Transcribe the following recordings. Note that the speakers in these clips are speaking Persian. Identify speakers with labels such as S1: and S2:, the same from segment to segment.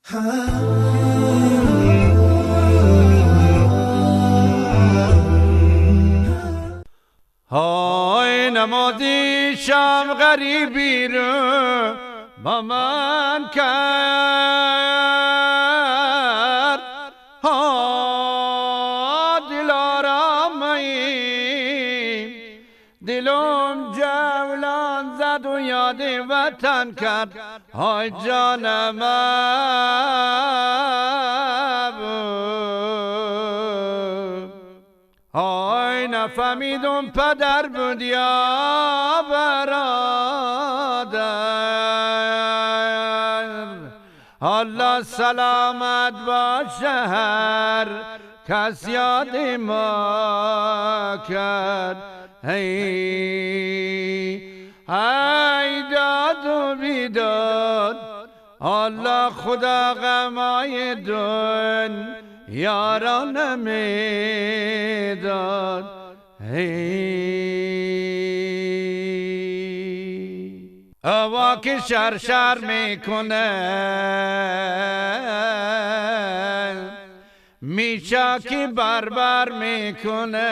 S1: های نمازی شام غریبی رو با من کرد، ها دلارامایی دلم جولان زد و یاد وطن کرد. های جانم های نفهمیدم پدر بود یا برادر. الله سلامت باشه هر کس یاد ما کرد. ای داد و بیداد الله خدا غمای دن یاران میداد. هوا که شر میکنه میشه که بربر میکنه،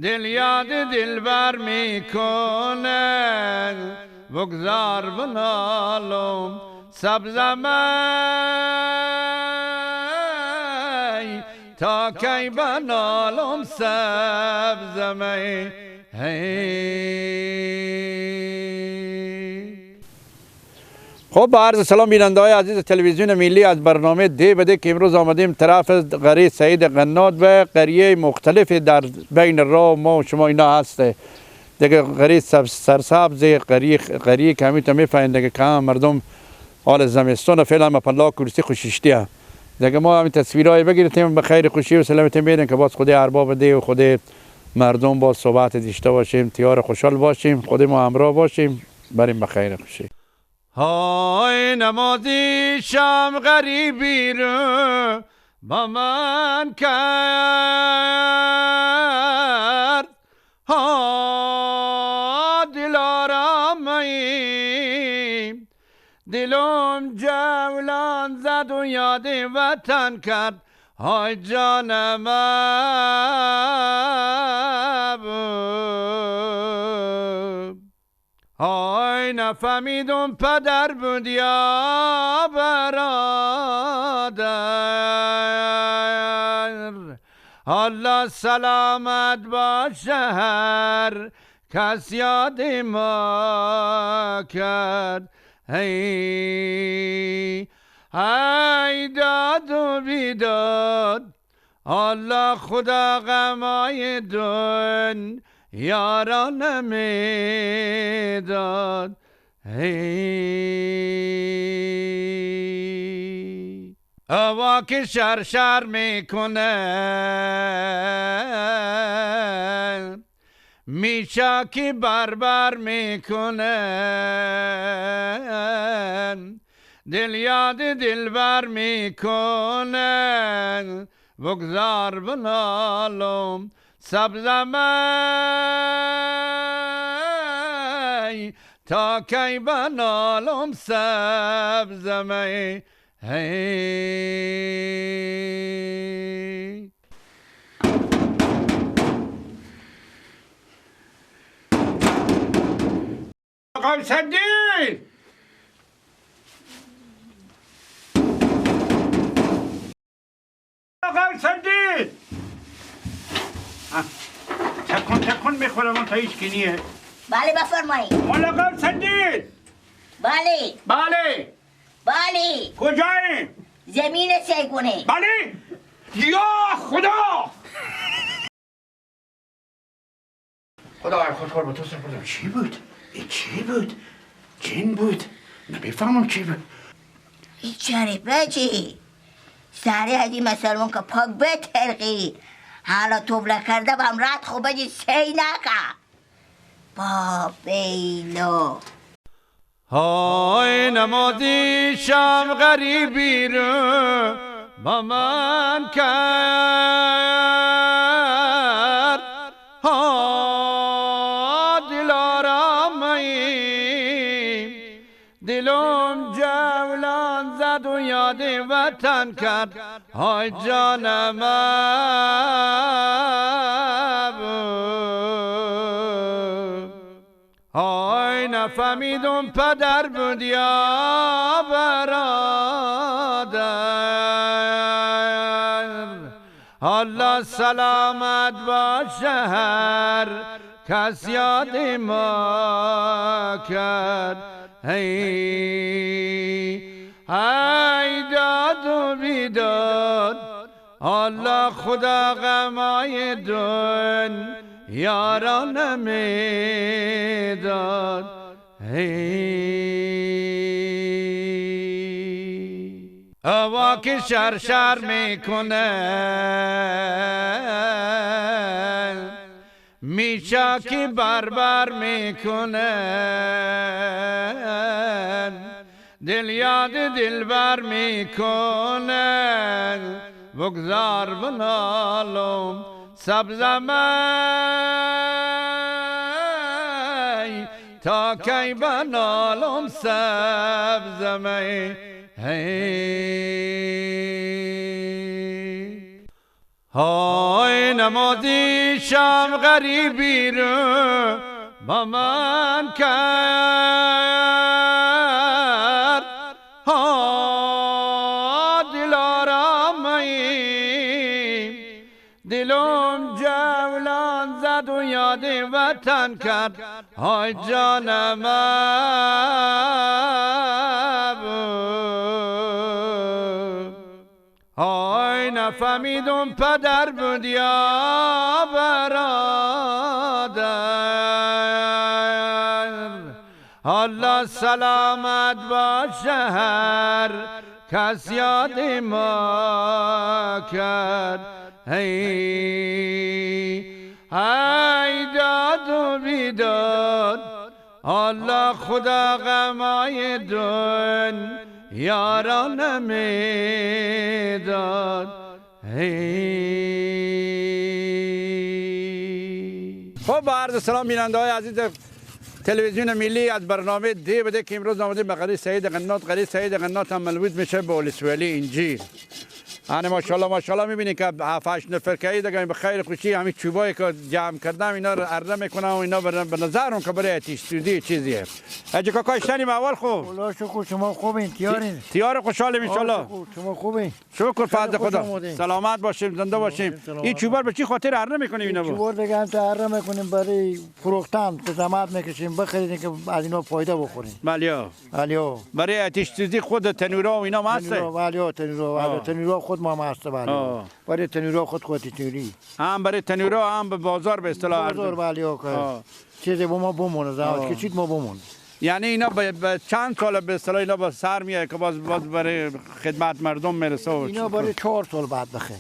S1: دل یاد دلبر میکنه. بگذار بنالم سبزمی تا کی بنالم سبزمی. خب با عرض سلام بیننده های عزیز تلویزیون ملی از برنامه ده بده که امروز آمدیم طرف قریه سعید قناد و قریه مختلف در بین راه ما و شما اینا هسته دیگه. قریه سرسبز قریه که همیتا میفهمید دیگه که هم مردم حال زمستان فعلا ما پلا کرسی خوششتی هم دیگه. ما همین تصویرهای بگیریم به خیر خوشی و سلامت بیدیم که باز خود ارباب ده و خود مردم باز صحبت داشته باشیم، تیار خوشحال باشیم، خود ما همراه باشیم، بریم به خیر خوشی. های نمازی شام غریبی رو با من کرد، ها دلارامایی دلم جولان زد و یاد وطن کرد. های جانم های نفهمیدم پدر بود یا برادر. الله سلامت باشه هر کس یاد ما کرد. ای داد و بیداد الله خدا غمای دن یاران میداد. هوا که شر میکنه میشه که بربر میکنه، دل یاد دلبر میکنه. بگذار بنالم سبزمی تا کی بنالم سبزمی. آقای صدیق آقای صدیق تکن میخورم اون تا هیچ کی نیه.
S2: بله بفرمایید.
S1: آقای صدیق.
S2: بله
S1: بله
S2: بله.
S1: کجایی؟
S2: زمین سیگونه.
S1: بله. یا خدا خدا خود با تو سپردم. چی بود؟ چی بود؟ جن بود؟ نمیفهمم چی بود.
S2: این شریفه چی؟ سری هدی مسلمان که پاک بترقی حالا توبله کرده بهم رد خوبه جی سی نکه با بیلو.
S1: های نمازی شام غریبی رو با من کرد، ها دلارامایی دلم دلم جولان زد و یاد وطن کرد های جانم های نفهمیدم پدر بود یا برادر الله سلامت باشه هر کس یاد ما کرد ای داد و بیداد الله خدا غمای دن یاران میداد هوا که شرشر میکنه میشا که بربر میکنه دل یاد دلبر میکنه بگذار بنالم سبزمی تا کی بنالم سبزمی های نمازی شام غریبی رو با من کرد ها دلارمی دلم جولان زد و یاد وطن کرد های جانم های نفهمیدم پدر بود یا برادر الله سلامت باشه هر کس یاد ما کرد ای داد و بیداد الله خدا غمای دن یاران میداد خب با عرض سلام بیننده های عزیز تلویزیون ملی از برنامه دی بده که امروز آمدیم به قریه سعید قنات. قریه سعید قنات هم ملوود میشه به ولسوالی انجیل. یعنی ماشاءالله میبینید که 7-8 نفر که دیگه به خیر خوشی همین چوبایی که جمع کردم اینا رو عرضه میکنم و اینا به نظرم که برای آتش‌سوزی چیزیه. اجا کاکا اشتنیم اول خوب.
S3: الله شکر شما خوبین تیارین.
S1: تیار خوشحالیم ان شاء الله.
S3: شما خوبین.
S1: شکر فضل خدا. سلامت باشیم زنده باشیم. این چوبار به چی خاطر عرضه میکنیم اینا؟
S3: چوبار دیگه هم عرضه میکنیم برای فروختن که زحمت میکشیم بخرید که از اینا فایده بخوریم.
S1: بله. برای آتش‌سوزی خود تنورا و اینا هست.
S3: بله تنورا خود ما هست بله. برای تنورا خود تنوری.
S1: هم برای تنورا هم به بازار به اصطلاح
S3: بازار بله چیزی با ما بمونه زحمت کشید ما بمونه.
S1: یعنی اینا به چند سال به اصطلاح اینا با سر میاد که باز برای خدمت مردم میرسه؟
S3: اینا برای 4 سال بعد بخیر.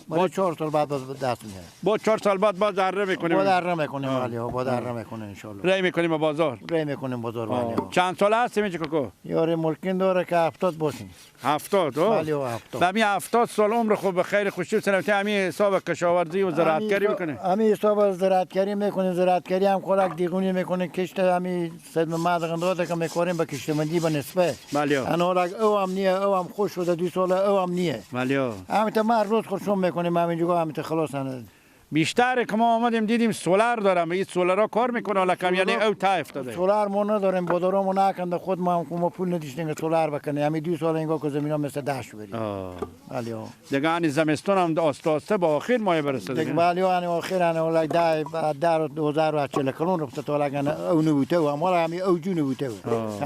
S3: برای 4 سال بعد باز دست میاد.
S1: با 4 سال بعد باز عرضه میکنیم.
S3: باز عرضه میکنیم بله باز عرضه میکنیم ان شاء الله.
S1: رای میکنیم به بازار.
S3: رای میکنیم بازار بله.
S1: چند سال هست میشه کوکو؟
S3: یاره ممکن داره که 70 باشیم.
S1: 70
S3: بله 70.
S1: همین 70 سال عمر خوب به خیر خوشی و سلامتی همین حساب کشاورزی و زراعتگری میکنه.
S3: همین حساب زراعتگری میکنه. زراعتگری هم خوراک دیگونی میکنه. کشت همین صد مدغنداده که میکاریم به کشتمندی به نسبه.
S1: بله.
S3: انا او هم نیه او هم خوش شده 2 سال او هم نیه.
S1: بله.
S3: همین تا ما روز خودشون میکنیم همینجا همین تا خلاص
S1: بیشتر که ما آمدیم دیدیم سولار دارم. این سولارا کار میکنه ولی کم یعنی او تا افتاده.
S3: سولار ما نداریم بادارمو نکنده خود ما هم پول نداشتیم که سولار بکنیم. همین 2 سال اینگاه که زمینا مثل دشت بریم. بله.
S1: دیگه این زمستون هم آسته با آخر ماه برسه
S3: دیگه. بله یعنی آخر انا ولی 2040 کلون رفته تا لگن او نبوده و ما همین او جو نبوده.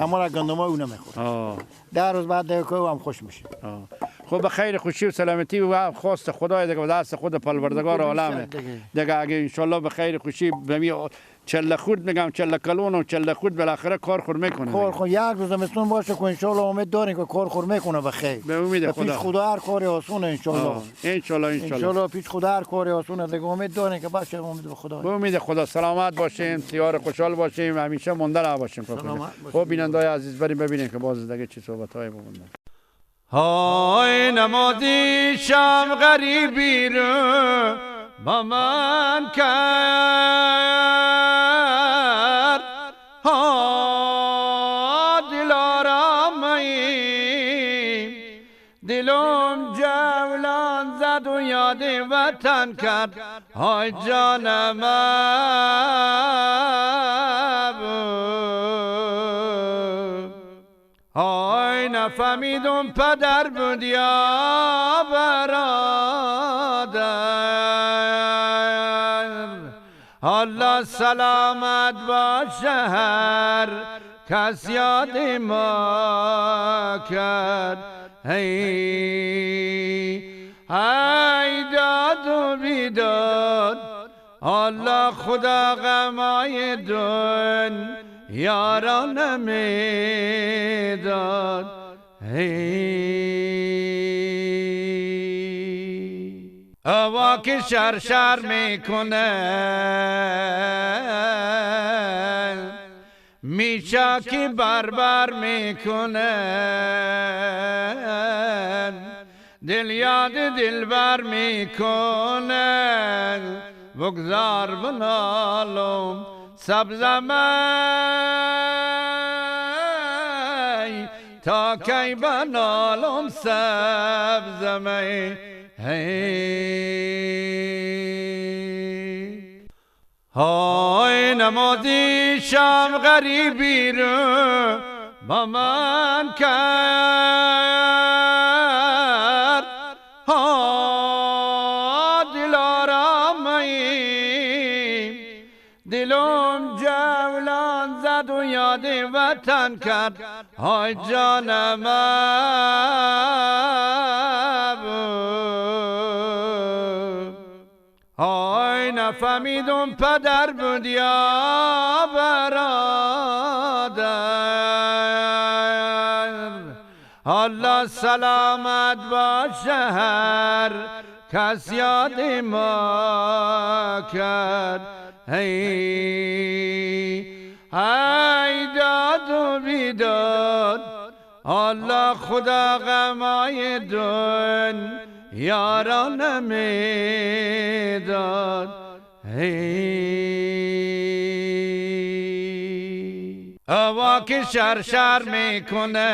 S3: ما گندم او نمیخوره. 10 روز بعد دیگه هم خوش میشه.
S1: خب به خیر خوشی و سلامتی و خواست خدای دیگه و دست خود پروردگار عالمه دیگه. اگه ان شاء الله به خیر خوشی بمی چله خود میگم چله کلون و چله خود بالاخره کار خور میکنه.
S3: کار خور یک روز زمستون باشه که ان شاء الله امید داریم که کار خور میکنه به خیر.
S1: به امید خدا.
S3: پیش خدا هر کاری آسونه ان شاء الله.
S1: ان شاء الله
S3: پیش خدا هر کاری آسونه دیگه امید داریم که باشه امید به خدا.
S1: به امید خدا سلامت باشیم تیار خوشحال باشیم همیشه مونده باشیم. خب بیننده عزیز بریم ببینیم که باز دیگه چه صحبتایی بمونده. های نمازی شام غریبی رو با من کرد ها دلارمی مایی دلم جولان زد و یاد وطن کرد های جانم های نفهمیدم پدر بود یا برادر الله سلامت باشه هر کس یاد ما کرد ای داد و بیداد الله خدا غمای دن یاران میداد هوا که شر میکنه میشه که بربر میکنه دل یاد دلبر میکنه بگذار بنالم سبزمی تا کی بنالم سبزمی های نمازی شام غریبی رو با من کرد ها دلارامی دلم جولان زد و یاد وطن کرد های جانم های نفهمیدم پدر بود یا برادر الله سلامت باشه هر کس یاد ما کرد ای داد و بیداد الله خدا غمای دن یاران میداد هوا که شر میکنه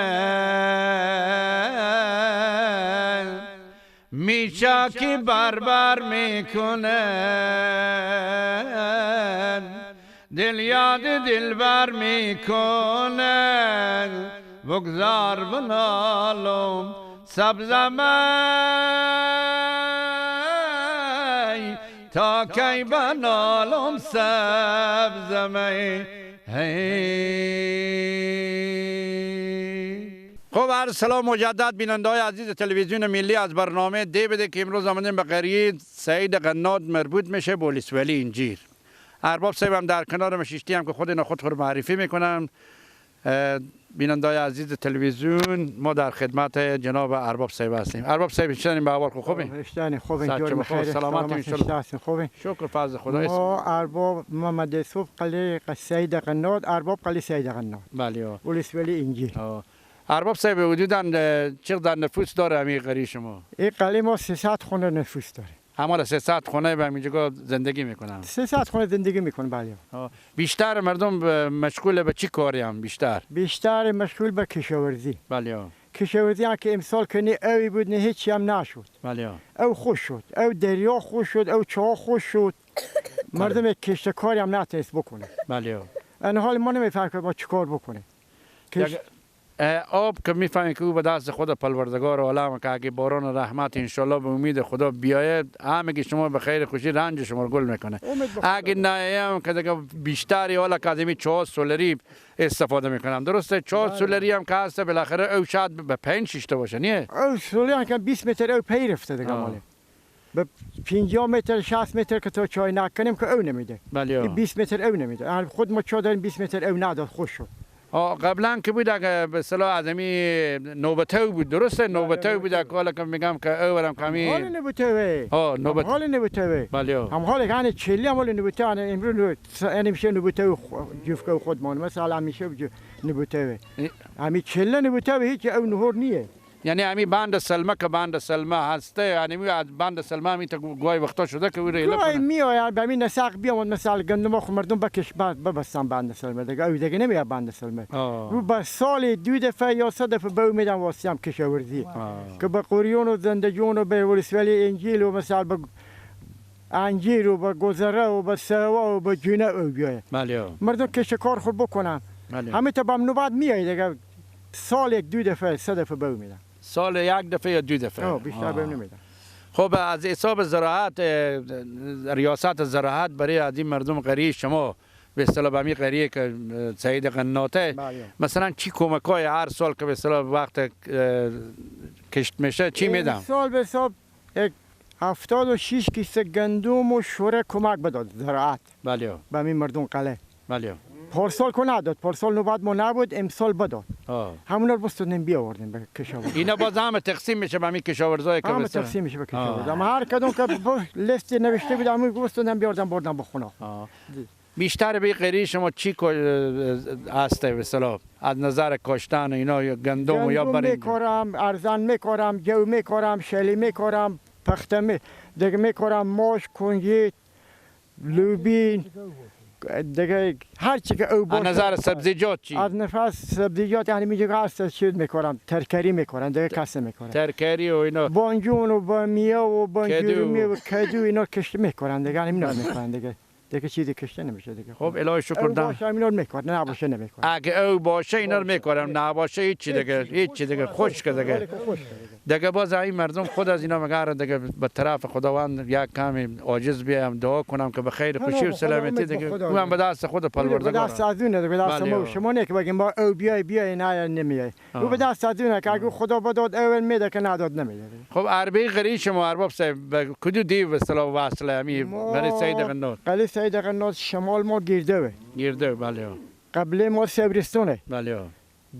S1: میشه که بربر میکنه دل یاد دلبر میکنه بگذار بنالم سبزمی تا کی بنالم سبزمی
S3: خب عرض سلام مجدد بیننده های عزیز تلویزیون ملی از برنامه دی بده که امروز آمدیم به قریه سعید قناد مربوط میشه بولیس ولی انجیر. ارباب صاحب هم در کنار مشیشتی هم که خود خود معرفی میکنم. بیننده های عزیز تلویزیون ما در خدمت جناب ارباب صاحب هستیم. ارباب صاحب چطورین؟ به احوال خوبین؟
S4: اشتانی خوبین جور بخیر
S3: سلامت ان شاء الله.
S4: خوبین
S3: شکر فضل خدا.
S4: ما ارباب محمد یوسف قلی سعید قناد ارباب قلی سعید قناد.
S3: بله.
S4: بولیس ولی انجیر.
S3: ارباب صاحب حدوداً چقدر نفوس داره همین قریه شما؟
S4: این قلی ما 300 خونه نفوس داره.
S3: همه 300 خونه به اینجا زندگی میکنن.
S4: 300 خونه زندگی میکنن بله.
S3: بیشتر مردم مشغول به چی کاری هم بیشتر؟
S4: بیشتر مشغول به کشاورزی.
S3: بله.
S4: کشاورزی هم که امسال کنی اوی بود نه هیچی هم نشد.
S3: بله.
S4: او خوش شد. او دریا خوش شد. او چاه خوش شد. مردم کشتکاری هم نتونست بکنه.
S3: بله.
S4: این حال ما نمیفهمیم که ما چیکار بکنه.
S3: آب که میفهمیم که او به دست خود پروردگار عالم که اگه باران رحمت انشالله به امید خدا بیاید همه که شما به خیر خوشی رنج شما گل میکنه. اگه نه هم که دیگه بیشتری حالا که از این چاه سولری استفاده میکنم. درسته چاه سولری هم که هست بالاخره او شاید به 5-6 تا باشه نه؟
S4: او سولری هم که 20 متر او پی رفته دیگه ماله. به 50 متر 60 متر که تو چای نکنیم که او نمیده.
S3: بله.
S4: 20 متر او نمیده. خود ما چا داریم 20 متر او نداد خوش شد.
S3: قبلا که بود اگه به اصطلاح آدمی نوبته بود درسته نوبته بود حالا که میگم که اولم کمی
S4: حال نوبته
S3: نوبت
S4: حال نوبته
S3: بله
S4: هم حال یعنی چلی هم حال نوبته امروز یعنی میشه نوبته جفت خودمان مثلا میشه نوبته همین چله نوبته هیچ او نهور نیه
S3: یعنی همین بند سلمه که بند سلمه هسته، یعنی از بند سلمه همین تا گاهی وقتا شده که او ریله
S4: گاهی
S3: کنه.
S4: میآید به این نسق بیامد مثلا گندم خو مردم بکش بعد ببستن بند سلمه دیگه، او دیگه نمیاد بند سلمه. او به سال 2 دفعه یا 3 دفعه به میدن واسه هم کشاورزی که به قریون و زندگیون و به ولسوالی انجیل و مثلا به انجیر و به گذره و به سوا و به جنه او بیاید.
S3: بله.
S4: مردم کشکار خود بکنن.
S3: بله.
S4: همه تا به نوبت میآید دیگه، سال 1 2 دفعه 3 دفعه به میدن.
S3: سال 1 دفعه یا 2 دفعه.
S4: بیشتر به نمیدن.
S3: خب از حساب زراعت، ریاست زراعت برای از این مردم قریه شما به اصطلاح به همین قریه که سعید قناته مثلا چی کمکای هر سال که به اصطلاح وقت کشت میشه چی میدم؟
S4: سال به حساب 76 کیسه گندم و شوره کمک بداد زراعت.
S3: بله.
S4: به همین مردم قله.
S3: بله.
S4: پارسال که نداد، پارسال نوبت ما نبود، امسال بداد. همون رو بستونیم بیاوردیم به کشاورز.
S3: اینا باز همه تقسیم میشه به همین کشاورزای که
S4: همه تقسیم میشه به کشاورز. اما هر کدوم که لیست نوشته بود همون بستونیم بیاوردم بردم به خونه.
S3: بیشتر به قریه شما چی هسته به اصطلاح از نظر کاشتن اینا یا گندم یا برنج؟
S4: میکارم، ارزن میکارم، جو میکارم، شلی میکارم، پخته دیگه میکارم، ماش، کنجد، لوبین دیگه هر چی که او باشه.
S3: از نظر سبزیجات چی؟
S4: از نفس سبزیجات یعنی میگه هست چیز میکارم، ترکاری میکارم دیگه کس میکارم.
S3: ترکاری و اینا.
S4: بانجون و بامیه و بانجورومی و کدو اینا کشته میکارن دیگه، اینا میکارن دیگه چیزی کشته نمیشه دیگه.
S3: خب الهی شکر دم.
S4: باشه اینا رو میکارن، نه باشه نمیکارن.
S3: اگه او باشه اینا رو میکارم، نه باشه هیچ دیگه خشک دیگه باز این مردم خود از اینا مگر دیگه به طرف خداوند یک کمی عاجز بیام دعا کنم که به خیر خوشی و سلامتی دیگه او هم به دست خود پروردگار.
S4: به دست از اونه، به دست ما شما نه که بگیم با او بیای نه نمیای. او به دست از اونه که اگه خدا بداد اول میده که نداد نمیده.
S3: خب عربی غری شما ارباب صاحب کدو دی به اصطلاح وصله امی برای سید قنات؟
S4: قلی سید قنات شمال ما گیرده.
S3: بله.
S4: قبل ما سبرستونه.
S3: بله.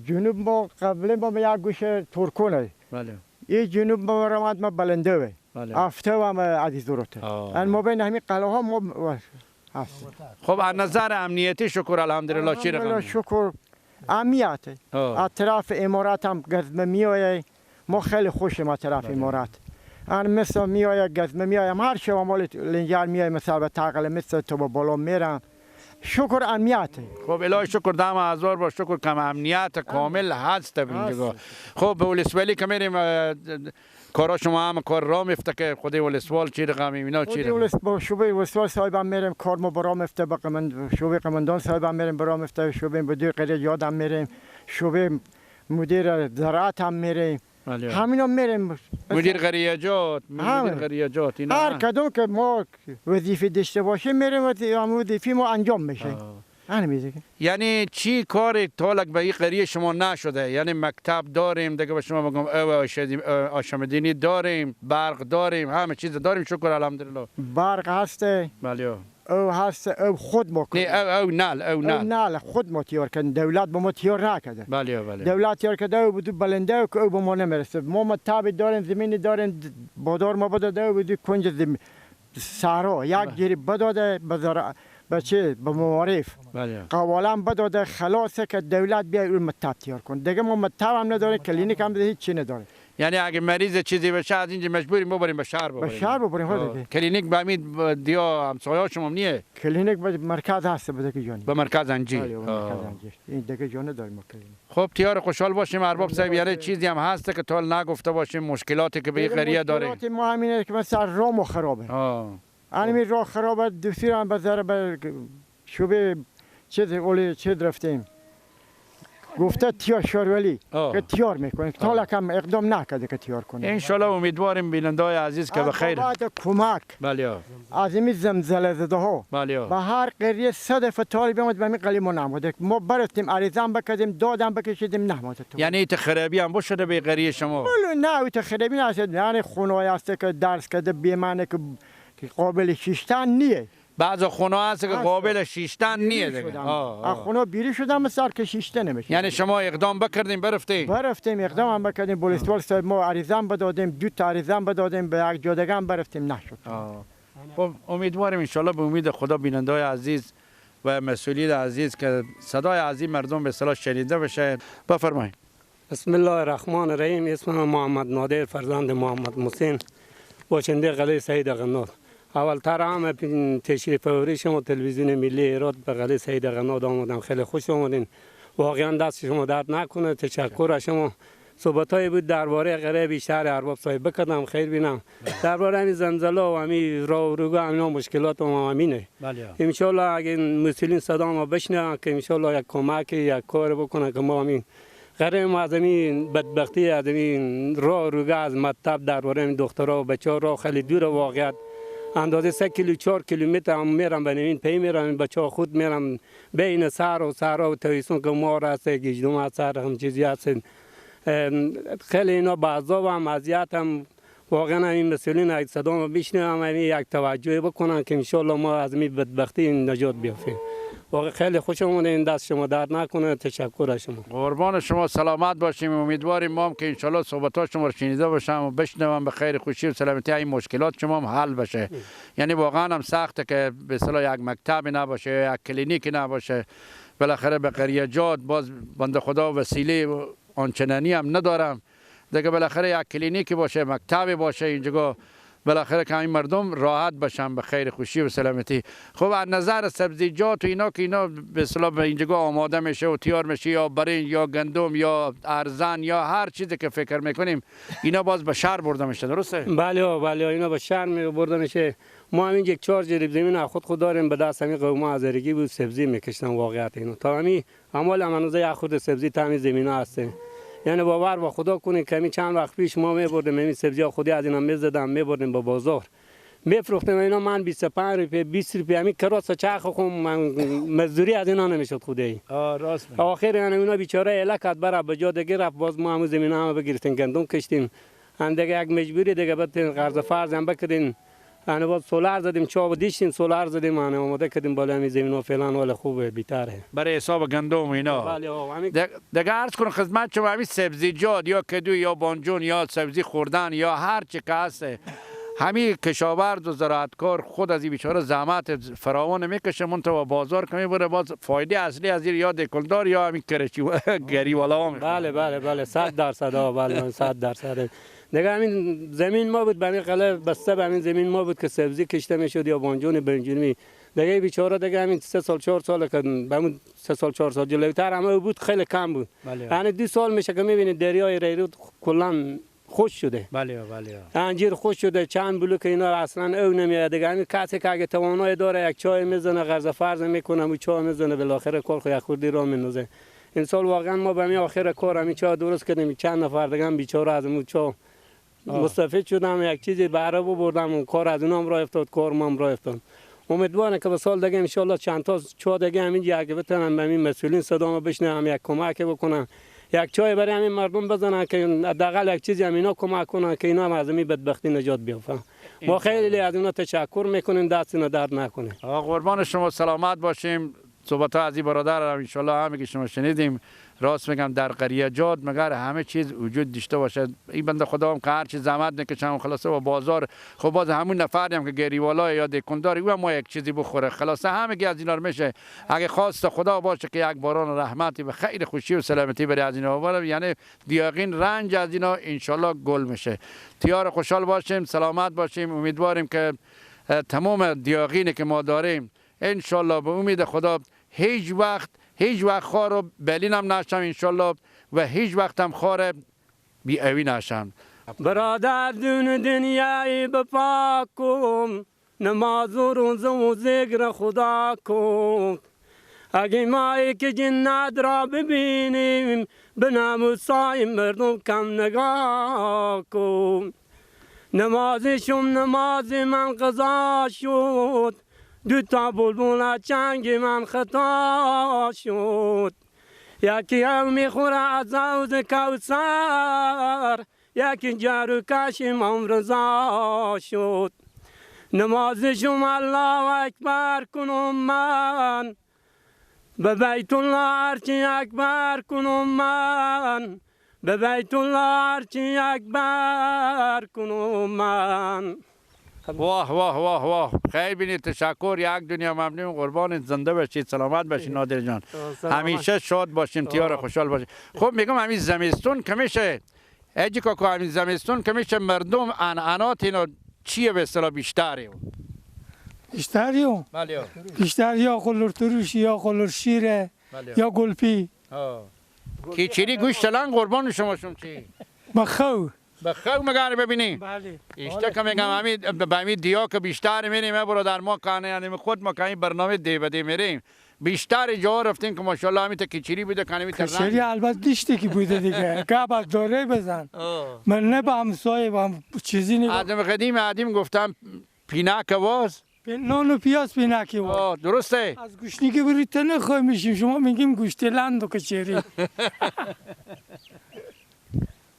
S4: جنوب ما قبل ما یک گوشه ترکونه.
S3: بله.
S4: این جنوب ما رماد ما بلنده.
S3: بله.
S4: افته و ما عزیز دروته. ان ما بین همین قلعه ها ما هست.
S3: خب از نظر امنیتی شکر الحمدلله چی رقم؟
S4: شکر امنیته. از طرف امارات هم گزمه میایه، ما خیلی خوشیم از طرف امارات. ان مثلا میایه گزمه میایم هر شب مال لنجر میایه مثلا به تاقل مثل تو با بالا میرم. شکر امنیته.
S3: خب الهی شکر دم هزار با شکر کم امنیت کامل هست اینجا. خب به ولسوالی که میریم کارا شما هم کار را میفته که خود ولسوال چی رقم اینا چی رقم؟
S4: با شعبه ولسوال صاحبم میریم کار ما برام میفته، با شعبه قماندان صاحبم میریم برام میفته، شعبه مدیر قریه یادم میریم، شعبه مدیر زراعت هم میریم. همینا میریم
S3: مدیر قریجات اینا
S4: هر کدوم که ما وظیفه داشته باشیم میریم و وظیفه ما انجام میشه.
S3: یعنی چی کار تالک به این قریه شما نشده؟ یعنی مکتب داریم دیگه به شما بگم آشامیدنی داریم، برق داریم، همه چیز داریم شکر الحمدلله.
S4: برق هسته.
S3: بله.
S4: او هست او خود ما
S3: نه او نل
S4: خود ما تیار کردن، دولت با ما تیار نکرده.
S3: بله.
S4: دولت تیار کرده او بود بلنده که او به ما نمیرسه. ما مطب داریم، زمین داریم، بادار ما بداده او بود کنج زمین صحرا یک جری بداده به چه به معارف.
S3: بله.
S4: قوالم بداده خلاصه که دولت بیا اون مطب تیار کن. دیگه ما مطب هم نداریم، کلینیک هم هیچ چی نداریم.
S3: یعنی اگه مریض چیزی بشه از اینجا مجبوریم ببریم به شهر
S4: به شهر ببریم.
S3: کلینیک به همین دیا همسایه شما نیه؟
S4: کلینیک به مرکز هست به دیگه جانی.
S3: به مرکز انجیر.
S4: این دیگه جان داریم کلینیک.
S3: خب تیار خوشحال باشیم ارباب صاحب. یعنی چیزی هم هست که تا نگفته باشیم مشکلاتی که به این قریه داریم.
S4: مشکلات ما همینه که مثلا راه خرابه. همین راه خرابه دوسری هم به شوبه چه رفتیم. گفته تیار شارولی که تیار میکنه، تا لکم اقدام نکرده که تیار کنه.
S3: انشالله امیدواریم بیننده‌های عزیز که بخیر.
S4: بعد کمک.
S3: بله.
S4: از این زلزله زده ها.
S3: بله.
S4: به هر قریه 100 دفعه طالب اومد به این قلی ما نموده. ما برفتیم عریضم بکردیم، دادم بکشیدیم نموده تو.
S3: یعنی ایت خرابی هم بشده به قریه شما؟
S4: نه ایت خرابی نشد. یعنی خونه‌ای هست که درس کرده بیمانه که قابل شیشتن نیه.
S3: بعض خونه هست که قابل شیشتن نیه دیگه.
S4: خونه بیری شدن مثلا که شیشته نمیشه.
S3: یعنی شما اقدام بکردیم برفتیم
S4: اقدام هم بکردیم. ولسوال صاحب ما عریضم بدادیم، 2 تا عریضم بدادیم، به یک جادگه هم برفتیم نشد.
S3: خب امیدواریم ان به امید خدا بیننده‌های عزیز و مسئولین عزیز که صدای عزیز مردم به اصطلاح شنیده بشه. بفرمایید.
S5: بسم الله الرحمن الرحیم. اسمم محمد نادر فرزند محمد محسن، باشنده قلعه سید قنات. اول تر هم تشریف آوری شما تلویزیون ملی ایران به قلعه سید قنات آمدم. خیلی خوش آمدین. واقعا دست شما درد نکنه. تشکر از شما. صحبتایی بود درباره قلعه بیشتر ارباب صاحب بکردم خیر بینم. درباره همین زلزله و همین راه و روگاه همینا مشکلات ما همینه. ان شاء الله اگه مسئولین صدا ما بشنون که ان شاء الله یک کمک یک کار بکنه که ما همین قرار ما از این بدبختی از این راه روگاه از مطب درباره این دخترها و بچه‌ها راه خیلی دور واقعیت اندازه 3 کیلو 4 کیلومتر هم میرم بنوین پی میرم بچه‌ها خود میرم بین سر و صحرا و تویسون که ما هست گیجدوم هست سر هم چیزی هست. خیلی اینا بعضا هم اذیت هم واقعا این مسئولین اگه صدا بشنوم یک توجه بکنن که ان شاء الله ما از این بدبختی نجات بیافتیم. واقعا خیلی خوش اومده. این دست شما درد نکنه. تشکر از شما.
S3: قربان شما سلامت باشیم. امیدواریم ما هم که ان شاء الله صحبت‌ها شما رو شنیده باشم و بشنوم به خیر خوشی و سلامتی این مشکلات شما هم حل بشه. یعنی واقعا هم سخته که به اصطلاح یک مکتب نباشه، یک کلینیک نباشه. بالاخره به قریه جات باز بنده خدا وسیله آنچنانی هم ندارم دیگه. بالاخره یک کلینیکی باشه، مکتبی باشه اینجا، بالاخره که این مردم راحت باشن به خیر خوشی و سلامتی. خب از نظر سبزیجات و اینا که اینا به اصطلاح به اینجا آماده میشه و تیار میشه، یا برنج یا گندم یا ارزن یا هر چیزی که فکر میکنیم اینا باز به شهر برده میشه، درسته؟
S5: بله اینا به شهر برده میشه. ما همین یک 4 جریب زمین خود داریم به دست همین قوم هزارگی بود سبزی میکشتن واقعیت اینا تا همین اموال منوزه یک خورده سبزی تا همین زمین ها هسته. یعنی باور با خدا کنید که چند وقت پیش ما میبردیم این سبزی ها خودی از اینا میزدم میبردیم با بازار میفروختیم. اینا من 25 روپیه 20 روپیه همین کراس چرخ خون مزدوری از اینا نمیشد خودی.
S3: راست.
S5: آخر یعنی اونا بیچاره الکات برا به جا دیگه رفت. باز ما همون زمین ها بگیرتیم گندم کشتیم. دیگه یک مجبوری دیگه بعد قرض فرض هم بکردیم. یعنی باز سولار زدیم چاو دیشتیم سولار زدیم یعنی اومده کردیم بالا همین زمین ها فعلا ولی خوبه بیتره
S3: برای حساب گندم اینا.
S5: بله
S3: دیگه عرض کنم خدمت شما همین سبزیجات یا کدو یا بانجون یا سبزی خوردن یا هر چی که هست همین کشاورز و زراعتکار خود از این بیچاره زحمت فراوان میکشه منتها بازار که میبره باز فایده اصلی از این یا دکلدار یا همین کرچی گریوالا.
S5: بله 100% بله 100%. دیگه همین زمین ما بود به همین قلعه بسته به همین زمین ما بود که سبزی کشته میشد یا بانجون برنجونی. دیگه بیچاره دیگه همین 3 سال 4 سال که همون 3 سال 4 سال جلوتر همه بود خیلی کم بود. یعنی 2 سال میشه که میبینید دریای ریرود کلا خوش شده.
S3: بله
S5: انجیر خوش شده. چند بلوک اینا اصلا او نمیاد دیگه. همین کسی که اگه توانایی داره یک چای میزنه قرض فرض میکنه و چای میزنه بالاخره کار خو یک خوردی را میندازه. این سال واقعا ما به همین آخر کار همین چای درست کردیم. چند نفر دیگه هم بیچاره از اون چای مستفید شدم. یک چیزی بهره بردم کار از اونم راه افتاد کارم هم راه افتاد. امیدوارم که به سال دیگه ان شاء الله چند تا چای دیگه همین یک بتونن به همین مسئولین صدامو بشنوم یک کمک بکنن. یک چای برای همین مردم بزنن که حداقل یک چیزی همینا کمک کنن که اینا از این بدبختی نجات بیافتن. ما خیلی از اینا تشکر میکنیم. دستتون درد نکنه.
S3: قربان شما سلامت باشیم. صحبت ها از این برادر ان شاء الله همه که شما شنیدیم راست میگم در قریه جات مگر همه چیز وجود داشته باشه. این بنده خدا هم که هر چیز زحمت نکشم خلاصه و بازار خب باز همون نفری هم که گریوالا یا دکندار او ما یک چیزی بخوره خلاصه همه از اینا میشه. اگه خواست خدا باشه که یک باران رحمتی به خیر خوشی و سلامتی برای از اینا باره یعنی دیاقین رنج از اینا ان شاء الله گل میشه. تیار خوشحال باشیم سلامت باشیم. امیدواریم که تمام دیاقینی که ما داریم ان شاء الله به امید خدا هیچ وقت خار و بلین هم نشم انشالله و هیچ وقت هم خار بی‌اوی نشم.
S5: برادر دنیای بپا کن نماز و روزه و ذکر خدا کن. اگه ما که جنت را ببینیم به ناموسای مردم کم نگاه کن. نماز من قضا شد 2 تا بلبل چنگ من خطا شد. یکی هم میخوره از حوض کوثر یکی جارو کشم رضا شد. نمازشم الله اکبر کنم من به بیت الله هرچی اکبر کنم من به بیت الله هرچی اکبر کنم من.
S3: واه واه واه واه خیلی بینید تشکر یک دنیا ممنون قربان زنده باشید سلامت باشید نادر جان همیشه شاد باشیم تیار خوشحال باشیم خب میگم همین زمستون که میشه اجی کاکا همین زمستون که میشه مردم انعنات اینا چیه به اصطلاح بیشتره
S6: بیشتریو
S3: بله
S6: بیشتر یا قلر تروش یا قلر شیره یا گلپی
S3: کیچیری گوشت لنگ قربان شما چی
S6: بخو
S3: بخو مگه ببینیم
S6: بله
S3: اشتا که میگم همین به همین دیا که بیشتر میریم برادر ما کانه یعنی خود ما که برنامه دی بده میریم بیشتر جا رفتیم که ماشاءالله همین تا کیچیری بوده کنه
S6: کچری البته دیشتی که بوده دیگه گاب داره بزن من نه با همسایه با هم چیزی نگاه
S3: آدم قدیم گفتم پینک واز
S6: نان و پیاز پینکی و
S3: درسته
S6: از گوشتی که برید تا نخواه میشیم شما میگیم گوشت لند و کچری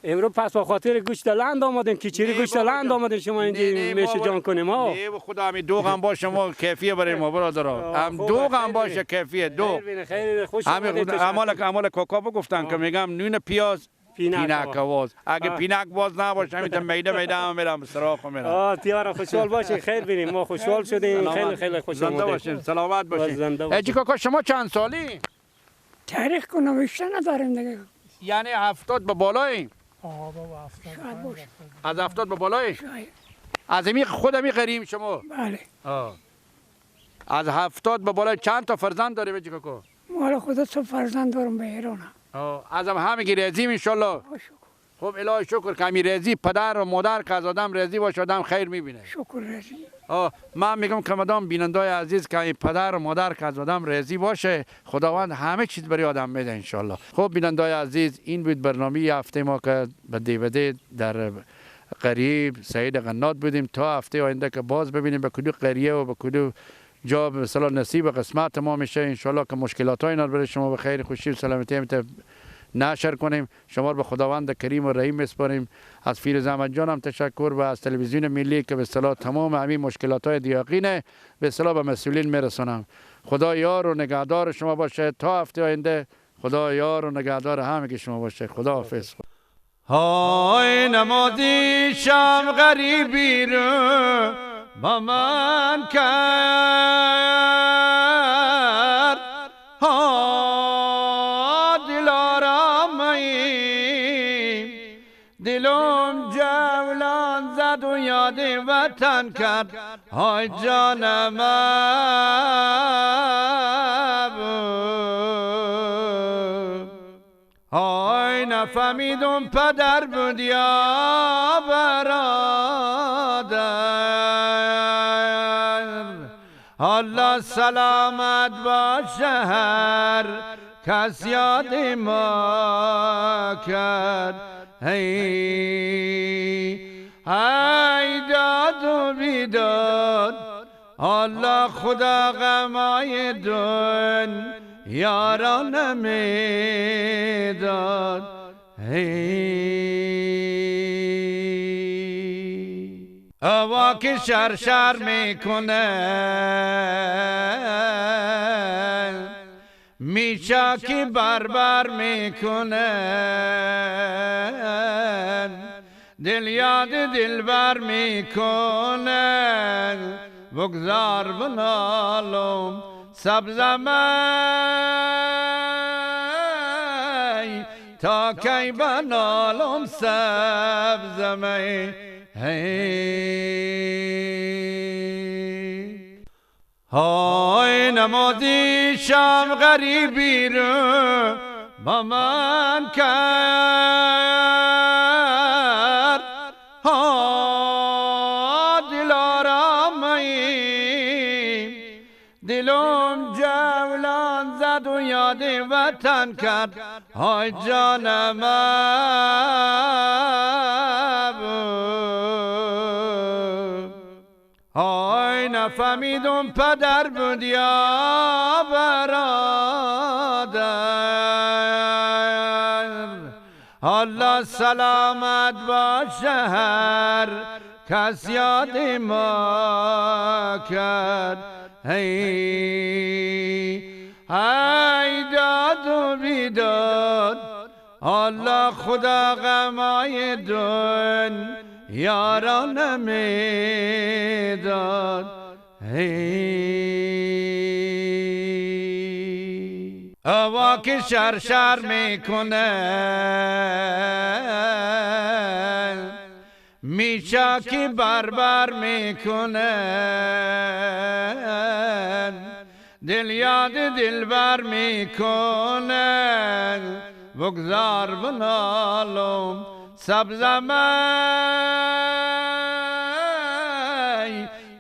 S5: امروز پس با خاطر گوشت لند آمدیم کیچری گوشت لند آمدیم شما اینجا میشه جان کنیم ها
S3: نه خدا همین دوغ هم باشه ما کیفیه برای ما برادرها هم دوغ هم باشه کیفیه دو
S5: خیلی خوش
S3: همین عمال کوکا گفتن که میگم نون پیاز پینک واز اگه پینک واز نباشه همین میده هم میرم سراغ میرم
S5: تیارا خوشحال باشین خیر بینیم ما خوشحال شدیم خیلی خوش
S3: زنده باشین سلامت باشین اجی کاکا شما چند سالی
S7: تاریخ کنم بیشتر نداریم دیگه
S3: یعنی 70 به بالاییم
S7: بابا 70
S3: از 70 به بالای از امی خودمی قریم شما
S7: بله
S3: از 70 به بالای چند تا فرزند داری بچه کاکا
S7: مال خودت تو فرزند دارم به ایران
S3: از همه رزیم انشالله خب الهی شکر که همی رزی پدر و مادر که از آدم رزی باشه آدم خیر میبینه
S7: شکر رزی
S3: من میگم که مدام بینندای عزیز که پدر و مادر که از آدم رزی باشه خداوند همه چیز برای آدم میده انشالله خب بینندای عزیز این بود برنامه هفته ما که به دیوده در قریب سعید قنات بودیم تا هفته آینده که باز ببینیم به کدو قریه و به کدو جا به صلاح نصیب قسمت ما میشه انشالله که مشکلات های اینا برای شما به خیر خوشی و سلامتی نشر کنیم شما به خداوند کریم و رحیم میسپاریم از فیروز احمد جان هم تشکر و از تلویزیون ملی که به اصطلاح تمام همین مشکلات های دیاقینه به اصطلاح به مسئولین میرسونم خدا یار و نگهدار شما باشه تا هفته آینده خدا یار و نگهدار همه که شما باشه خدا حافظ های نمازی شام غریبی رو با من کرد دلم جولان زد و یاد وطن کرد های جانم های نفهمیدم پدر بود یا برادر الله سلامت باشه هر کس یاد ما کرد ای داد و بیداد الله خدا غمای دن یاران میداد هوا که شر میکنه میشا که بربر میکنن دل یاد دلبر میکنن بگذار بنالم سبزمی تا کی بنالم سبزمی های نمازی شام غریبی رو با من کرد ها دلارمی دلم جولان زد و یاد وطن کرد های جانم های نفهمیدم پدر بود یا برادر الله سلامت باشه هر کس یاد ما کرد ای داد و بیداد الله خدا غمای دن یاران میداد هوا که شرشر میکنه میشا که بربر میکنه دل یاد دلبر میکنه بگذار بنالم سبزمی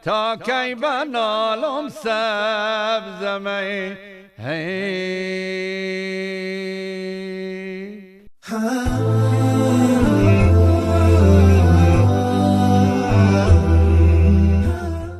S3: تا کی بنالم سبزمی